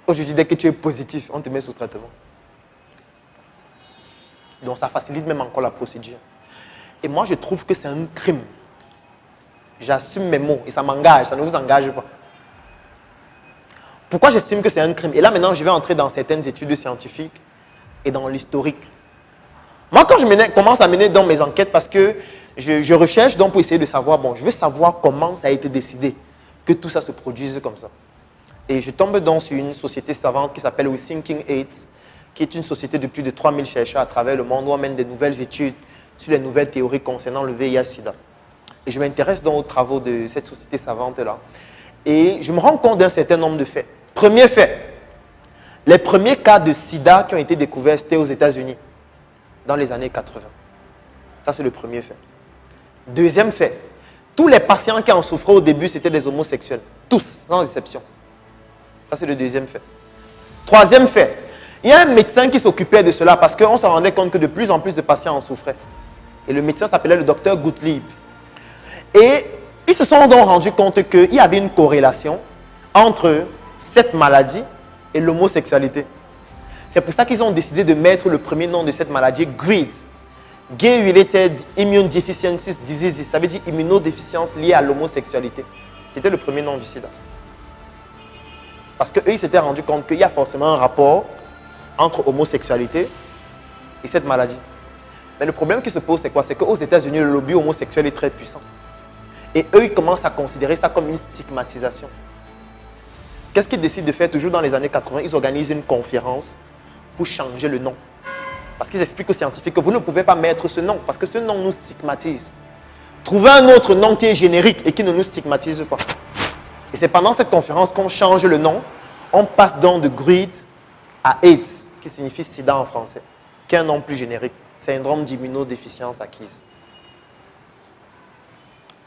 Aujourd'hui, dès que tu es positif, on te met sous traitement. Donc ça facilite même encore la procédure. Et moi, je trouve que c'est un crime. J'assume mes mots et ça m'engage, ça ne vous engage pas. Pourquoi j'estime que c'est un crime? Et là, maintenant, je vais entrer dans certaines études scientifiques et dans l'historique. Moi, quand je commence à mener dans mes enquêtes, parce que je recherche donc pour essayer de savoir, bon, je veux savoir comment ça a été décidé que tout ça se produise comme ça. Et je tombe donc sur une société savante qui s'appelle Thinking AIDS, qui est une société de plus de 3000 chercheurs à travers le monde où on mène des nouvelles études sur les nouvelles théories concernant le VIH-Sida. Et je m'intéresse donc aux travaux de cette société savante-là. Et je me rends compte d'un certain nombre de faits. Premier fait, les premiers cas de sida qui ont été découverts, c'était aux États-Unis, dans les années 80. Ça, c'est le premier fait. Deuxième fait, tous les patients qui en souffraient au début, c'était des homosexuels. Tous, sans exception. Ça, c'est le deuxième fait. Troisième fait, il y a un médecin qui s'occupait de cela parce qu'on se rendait compte que de plus en plus de patients en souffraient. Et le médecin s'appelait le docteur Gottlieb. Et ils se sont donc rendus compte qu'il y avait une corrélation entre cette maladie et l'homosexualité. C'est pour ça qu'ils ont décidé de mettre le premier nom de cette maladie, GRID. Gay-Related Immune Deficiency Disease. Ça veut dire immunodéficience liée à l'homosexualité. C'était le premier nom du sida. Parce qu'eux, ils s'étaient rendus compte qu'il y a forcément un rapport entre homosexualité et cette maladie. Mais le problème qui se pose, c'est quoi? C'est qu'aux États-Unis, le lobby homosexuel est très puissant. Et eux, ils commencent à considérer ça comme une stigmatisation. Qu'est-ce qu'ils décident de faire? Toujours dans les années 80, ils organisent une conférence pour changer le nom. Parce qu'ils expliquent aux scientifiques que vous ne pouvez pas mettre ce nom, parce que ce nom nous stigmatise. Trouvez un autre nom qui est générique et qui ne nous stigmatise pas. Et c'est pendant cette conférence qu'on change le nom. On passe donc de GRID à AIDS, qui signifie sida en français, qui est un nom plus générique. Syndrome d'immunodéficience acquise.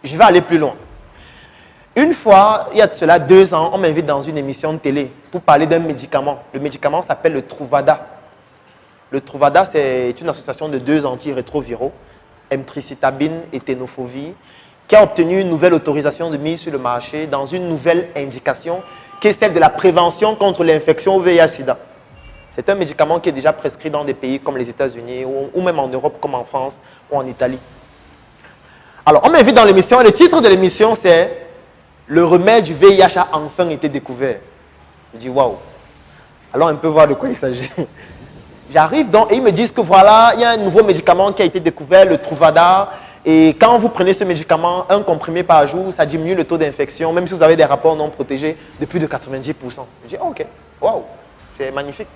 Je vais aller plus loin. Une fois, il y a de cela 2 ans, on m'invite dans une émission de télé pour parler d'un médicament. Le médicament s'appelle le Truvada. Le Truvada, c'est une association de 2 antirétroviraux, emtricitabine et ténophobie, qui a obtenu une nouvelle autorisation de mise sur le marché dans une nouvelle indication qui est celle de la prévention contre l'infection au VIH-Sida. C'est un médicament qui est déjà prescrit dans des pays comme les États-Unis ou même en Europe comme en France ou en Italie. Alors, on m'invite dans l'émission. Le titre de l'émission, c'est « Le remède du VIH a enfin été découvert ». Je dis « Waouh ». Alors, on peut voir de quoi il s'agit. J'arrive donc et ils me disent que voilà, il y a un nouveau médicament qui a été découvert, le Truvada. Et quand vous prenez ce médicament, un comprimé par jour, ça diminue le taux d'infection, même si vous avez des rapports non protégés, de plus de 90%. Je dis, oh, ok, waouh, c'est magnifique.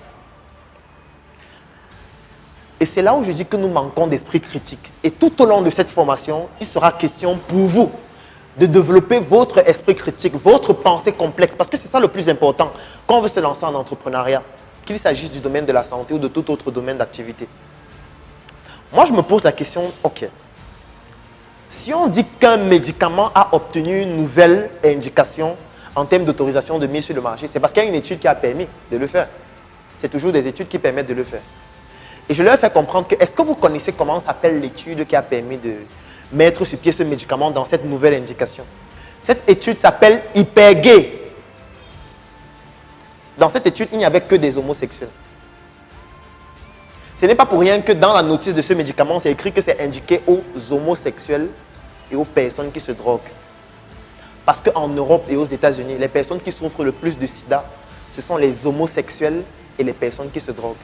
Et c'est là où je dis que nous manquons d'esprit critique. Et tout au long de cette formation, il sera question pour vous de développer votre esprit critique, votre pensée complexe. Parce que c'est ça le plus important quand on veut se lancer en entrepreneuriat, qu'il s'agisse du domaine de la santé ou de tout autre domaine d'activité. Moi, je me pose la question, ok, si on dit qu'un médicament a obtenu une nouvelle indication en termes d'autorisation de mise sur le marché, c'est parce qu'il y a une étude qui a permis de le faire. C'est toujours des études qui permettent de le faire. Et je leur fais comprendre que, est-ce que vous connaissez comment s'appelle l'étude qui a permis de mettre sur pied ce médicament dans cette nouvelle indication? Cette étude s'appelle Hypergay. Dans cette étude, il n'y avait que des homosexuels. Ce n'est pas pour rien que dans la notice de ce médicament, c'est écrit que c'est indiqué aux homosexuels et aux personnes qui se droguent. Parce qu'en Europe et aux États-Unis, les personnes qui souffrent le plus de sida, ce sont les homosexuels et les personnes qui se droguent.